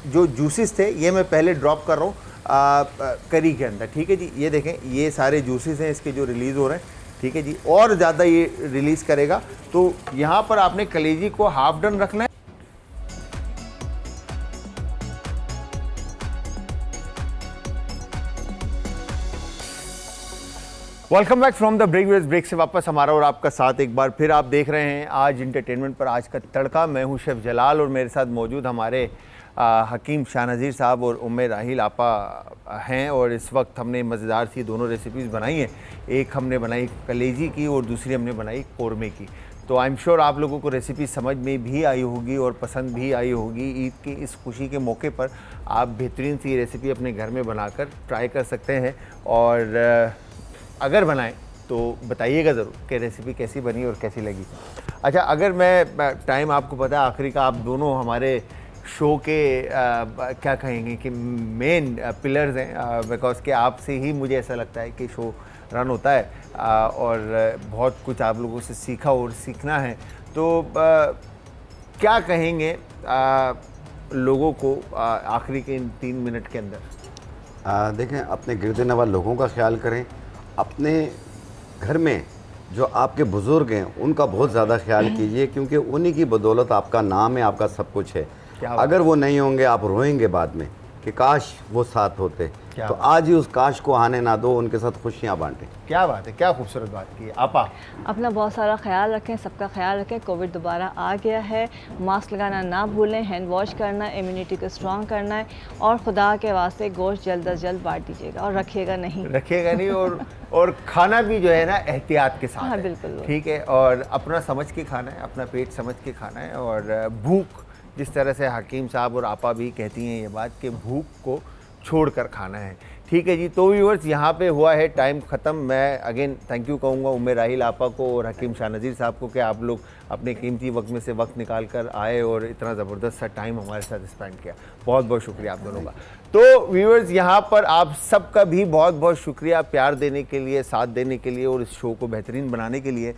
जो जूसेस थे ये मैं पहले ड्रॉप कर रहा हूँ करी के अंदर, ठीक है जी। ये देखें, ये सारे जूसेस हैं इसके जो रिलीज़ हो रहे हैं, ठीक है जी, और ज़्यादा ये रिलीज़ करेगा। तो यहाँ पर आपने कलेजी को हाफ डन रखना है। Welcome back from the break से वापस हमारा और आपका साथ एक बार फिर आप देख रहे हैं आज इंटरटेनमेंट पर आज का तड़का। मैं हूं शेफ़ जलाल और मेरे साथ मौजूद हमारे हकीम शाहनज़ीर साहब और उम्मे राहिल आपा हैं, और इस वक्त हमने मज़ेदार सी दोनों रेसिपीज़ बनाई हैं। एक हमने बनाई कलेजी की और दूसरी हमने बनाई कौरमे की। तो आई एम श्योर आप लोगों को रेसिपी समझ में भी आई होगी और पसंद भी आई होगी। ईद की इस खुशी के मौके पर आप बेहतरीन सी रेसिपी अपने घर में बनाकर ट्राई कर सकते हैं, और अगर बनाएं तो बताइएगा ज़रूर कि रेसिपी कैसी बनी और कैसी लगी। अच्छा, अगर मैं टाइम आपको पता है आखिरी का, आप दोनों हमारे शो के क्या कहेंगे कि मेन पिलर्स हैं, बिकॉज कि आपसे ही मुझे ऐसा लगता है कि शो रन होता है, और बहुत कुछ आप लोगों से सीखा और सीखना है। तो क्या कहेंगे लोगों को आखिरी के इन 3 मिनट के अंदर? देखें, अपने गिरद नवाज़ लोगों का ख्याल करें, अपने घर में जो आपके बुज़ुर्ग हैं उनका बहुत ज़्यादा ख्याल कीजिए, क्योंकि उन्हीं की बदौलत आपका नाम है, आपका सब कुछ है। अगर वो नहीं होंगे आप रोएंगे बाद में कि काश वो साथ होते। तो आज ही उस काश को आने ना दो, उनके साथ खुशियाँ बांटें। क्या बात है, क्या खूबसूरत बात की है। आपा, अपना बहुत सारा ख्याल रखें, सबका ख्याल रखें। कोविड दोबारा आ गया है, मास्क लगाना ना भूलें, हैंड वॉश करना है, इम्यूनिटी को स्ट्रॉन्ग करना है, और खुदा के वास्ते गोश्त जल्द अज जल्द बांट दीजिएगा और रखिएगा नहीं और खाना भी जो है ना एहतियात के साथ। हाँ, है, बिल्कुल ठीक है, और अपना समझ के खाना है, अपना पेट समझ के खाना है, और भूख, जिस तरह से हकीम साहब और आपा भी कहती हैं ये बात कि भूख को छोड़कर खाना है। ठीक है जी। तो व्यूअर्स, यहाँ पे हुआ है टाइम ख़त्म। मैं अगेन थैंक यू कहूँगा उम्मे राहिल आपा को और हकीम शाहनज़ीर साहब को कि आप लोग अपने कीमती वक्त में से वक्त निकाल कर आए और इतना ज़बरदस्त सा टाइम हमारे साथ स्पेंड किया। बहुत बहुत शुक्रिया आप दोनों का। तो व्यूअर्स, यहाँ पर आप सबका भी बहुत बहुत शुक्रिया प्यार देने के लिए, साथ देने के लिए और इस शो को बेहतरीन बनाने के लिए।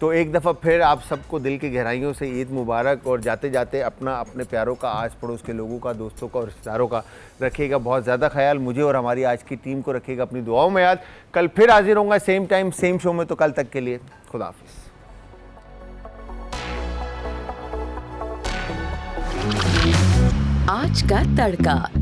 तो एक दफ़ा फिर आप सबको दिल की गहराइयों से ईद मुबारक, और जाते जाते अपने प्यारों का, आस पड़ोस के लोगों का, दोस्तों का और रिश्तेदारों का रखिएगा बहुत ज़्यादा ख्याल। मुझे और हमारी आज की टीम को रखिएगा अपनी दुआओं में याद। कल फिर हाजिर होऊंगा सेम टाइम सेम शो में। तो कल तक के लिए खुदा हाफिज़। आज का तड़का।